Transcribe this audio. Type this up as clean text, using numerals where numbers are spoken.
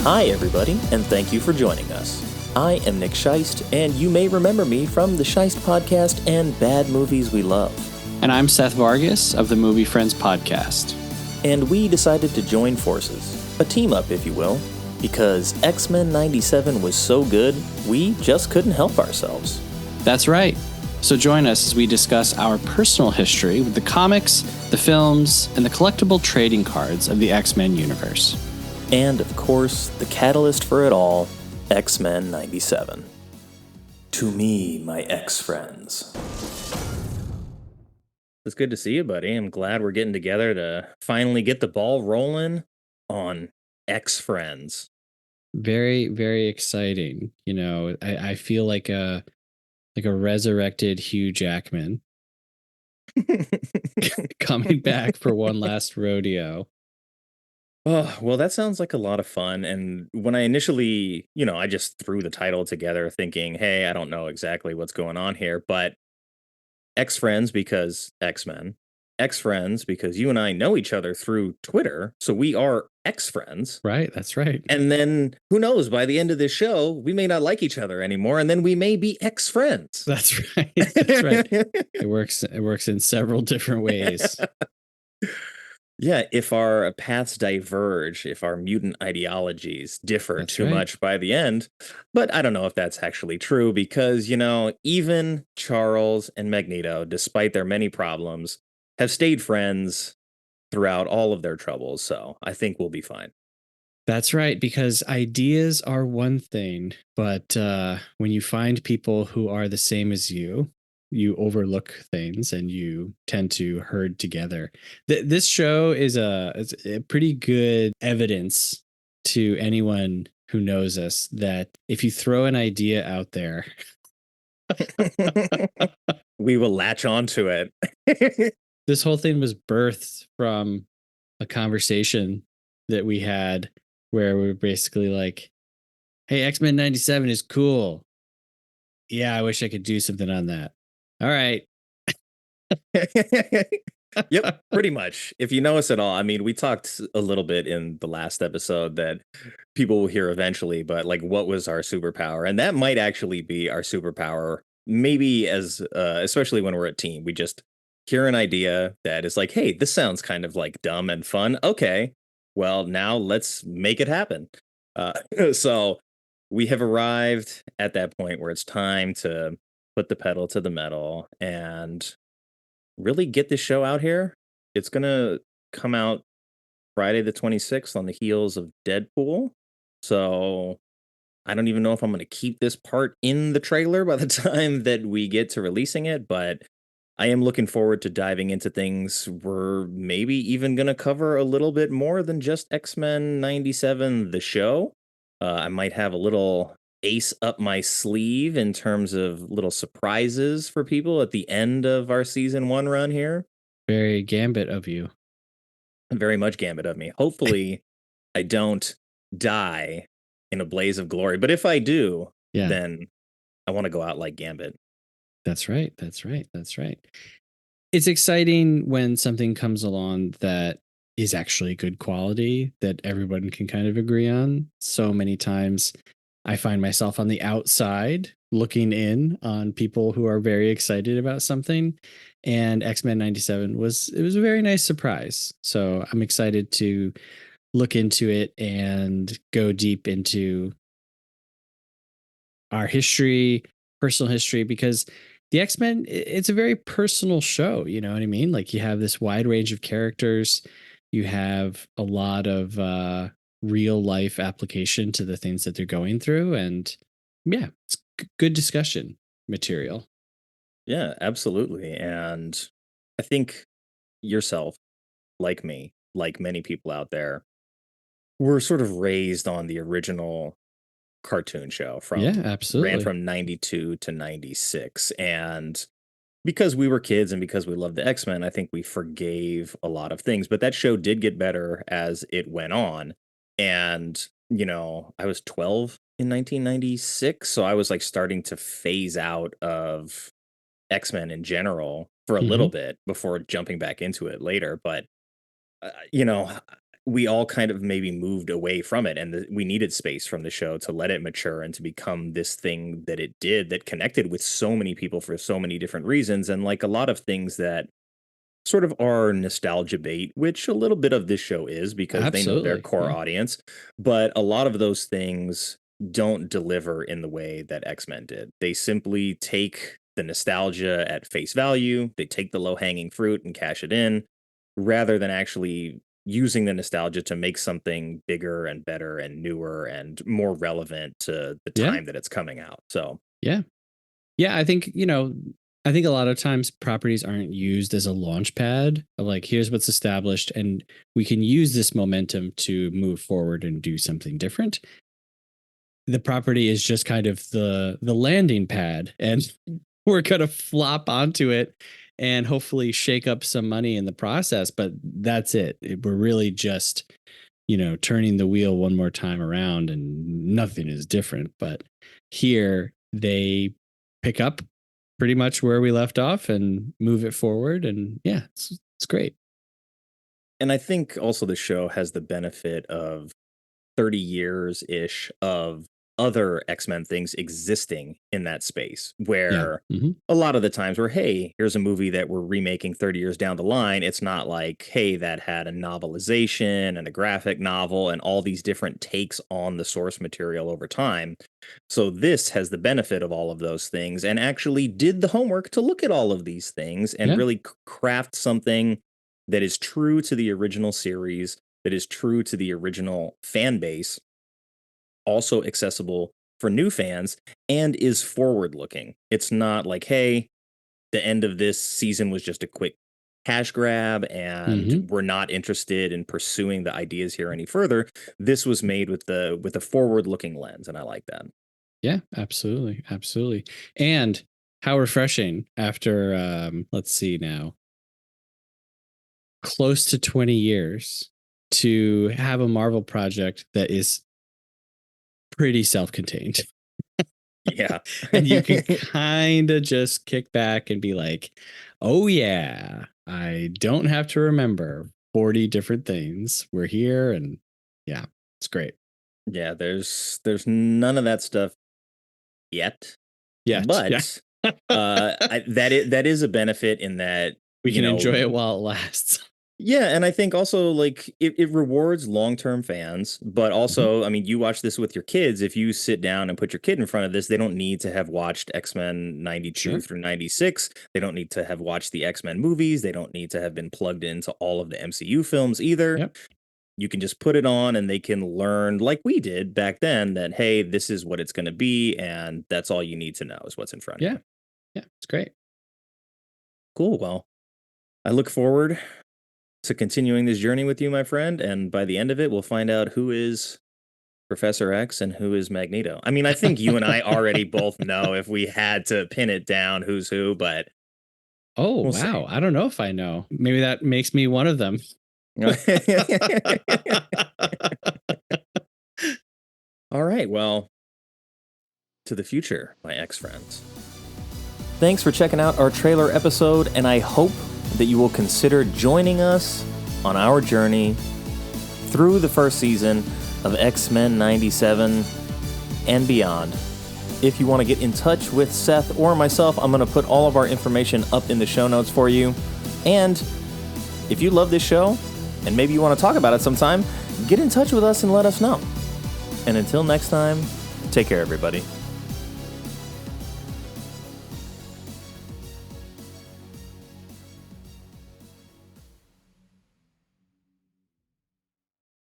Hi, everybody, and thank you for joining us. I am Nick Sheist, and you may remember me from the Sheist podcast and Bad Movies We Love. And I'm Seth Vargas of the Movie Friends podcast. And we decided to join forces, a team up, if you will, because X-Men 97 was so good, we just couldn't help ourselves. That's right. So join us as we discuss our personal history with the comics, the films, and the collectible trading cards of the X-Men universe. And, of course, the catalyst for it all, X-Men 97. To me, my ex-friends. It's good to see you, buddy. I'm glad we're getting together to finally get the ball rolling on X-Friends. Very, very exciting. You know, I feel like a resurrected Hugh Jackman coming back for one last rodeo. Oh, well, that sounds like a lot of fun. And when I initially, I just threw the title together thinking, hey, I don't know exactly what's going on here, but X-Friends because X-Men, X-Friends because you and I know each other through Twitter. So we are X-Friends. Right, that's right. And then who knows, by the end of this show, we may not like each other anymore. And then we may be X-Friends. That's right. That's right. It works in several different ways. Yeah, if our paths diverge, if our mutant ideologies differ That's too right. much by the end. But I don't know if that's actually true because, even Charles and Magneto, despite their many problems, have stayed friends throughout all of their troubles. So I think we'll be fine. That's right, because ideas are one thing, but when you find people who are the same as you overlook things and you tend to herd together. This show is a pretty good evidence to anyone who knows us that if you throw an idea out there, we will latch onto it. This whole thing was birthed from a conversation that we had where we were basically like, hey, X-Men 97 is cool. Yeah, I wish I could do something on that. All right. Yep, pretty much. If you know us at all, I mean, we talked a little bit in the last episode that people will hear eventually, but like, what was our superpower? And that might actually be our superpower. Maybe especially when we're a team, we just hear an idea that is like, hey, this sounds kind of like dumb and fun. Okay, well, now let's make it happen. So we have arrived at that point where it's time to put the pedal to the metal and really get this show out here. It's going to come out Friday the 26th on the heels of Deadpool. So I don't even know if I'm going to keep this part in the trailer by the time that we get to releasing it, but I am looking forward to diving into things. We're maybe even going to cover a little bit more than just X-Men 97, the show. I might have a little ace up my sleeve in terms of little surprises for people at the end of our season 1 run here. Very Gambit of you. Very much Gambit of me. Hopefully, I don't die in a blaze of glory. But if I do, then I want to go out like Gambit. That's right. That's right. That's right. It's exciting when something comes along that is actually good quality that everyone can kind of agree on. So many times I find myself on the outside looking in on people who are very excited about something. And X-Men 97 was a very nice surprise. So I'm excited to look into it and go deep into our history, personal history, because the X-Men, it's a very personal show. You know what I mean? Like you have this wide range of characters. You have a lot of real life application to the things that they're going through. And yeah, it's good discussion material. Yeah, absolutely. And I think yourself, like me, like many people out there, were sort of raised on the original cartoon show ran Absolutely. from 92 to 96. And because we were kids and because we loved the X-Men, I think we forgave a lot of things. But that show did get better as it went on. And, I was 12 in 1996. So I was like starting to phase out of X-Men in general for a little bit before jumping back into it later. But you know, we all kind of maybe moved away from it, and we needed space from the show to let it mature and to become this thing that it did that connected with so many people for so many different reasons. And like a lot of things that sort of are nostalgia bait, which a little bit of this show is because they know their Absolutely. core Yeah. audience, but a lot of those things don't deliver in the way that X-Men did. They simply take the nostalgia at face value, they take the low-hanging fruit and cash it in, rather than actually using the nostalgia to make something bigger and better and newer and more relevant to the Yeah. time that it's coming out. So, Yeah. Yeah. I think, I think a lot of times properties aren't used as a launch pad of like, here's what's established, and we can use this momentum to move forward and do something different. The property is just kind of the landing pad, and we're gonna flop onto it and hopefully shake up some money in the process. But that's it. We're really just, turning the wheel one more time around, and nothing is different. But here they pick up pretty much where we left off and move it forward. And yeah, it's great. and I think also the show has the benefit of 30 years ish of other X-Men things existing in that space Yeah. where a lot of the times where, hey, here's a movie that we're remaking 30 years down the line. It's not like, hey, that had a novelization and a graphic novel and all these different takes on the source material over time. So this has the benefit of all of those things and actually did the homework to look at all of these things and Yeah. really craft something that is true to the original series, that is true to the original fan base, also accessible for new fans, and is forward looking. It's not like, hey, the end of this season was just a quick cash grab and Hmm. we're not interested in pursuing the ideas here any further. This was made with a forward looking lens, and I like that. Yeah, absolutely. Absolutely. And how refreshing after, let's see now, close to 20 years to have a Marvel project that is pretty self contained. Yeah. And you can kind of just kick back and be like, oh, yeah, I don't have to remember 40 different things. We're here. And yeah, it's great. Yeah, there's none of that stuff yet, Yet. Yeah. but that is a benefit in that, We you can enjoy know, it while it lasts. yeah, and I think also like it rewards long-term fans, but Mhm. also, I mean, you watch this with your kids. If you sit down and put your kid in front of this, they don't need to have watched X-Men 92 Sure. through 96. They don't need to have watched the X-Men movies. They don't need to have been plugged into all of the MCU films either. Yep. You can just put it on and they can learn like we did back then that hey, this is what it's going to be and that's all you need to know is what's in front of Yeah. you. Yeah. It's great. Cool. Well, I look forward to continuing this journey with you, my friend. And by the end of it, we'll find out who is Professor X and who is Magneto. I mean, I think you and I already both know if we had to pin it down who's who, but Oh, we'll see. wow. I don't know if I know. Maybe that makes me one of them. All right. Well, to the future, my X friends. Thanks for checking out our trailer episode, and I hope that you will consider joining us on our journey through the first season of X-Men 97 and beyond. If you want to get in touch with Seth or myself, I'm going to put all of our information up in the show notes for you. And if you love this show, and maybe you want to talk about it sometime, get in touch with us and let us know. And until next time, take care, everybody.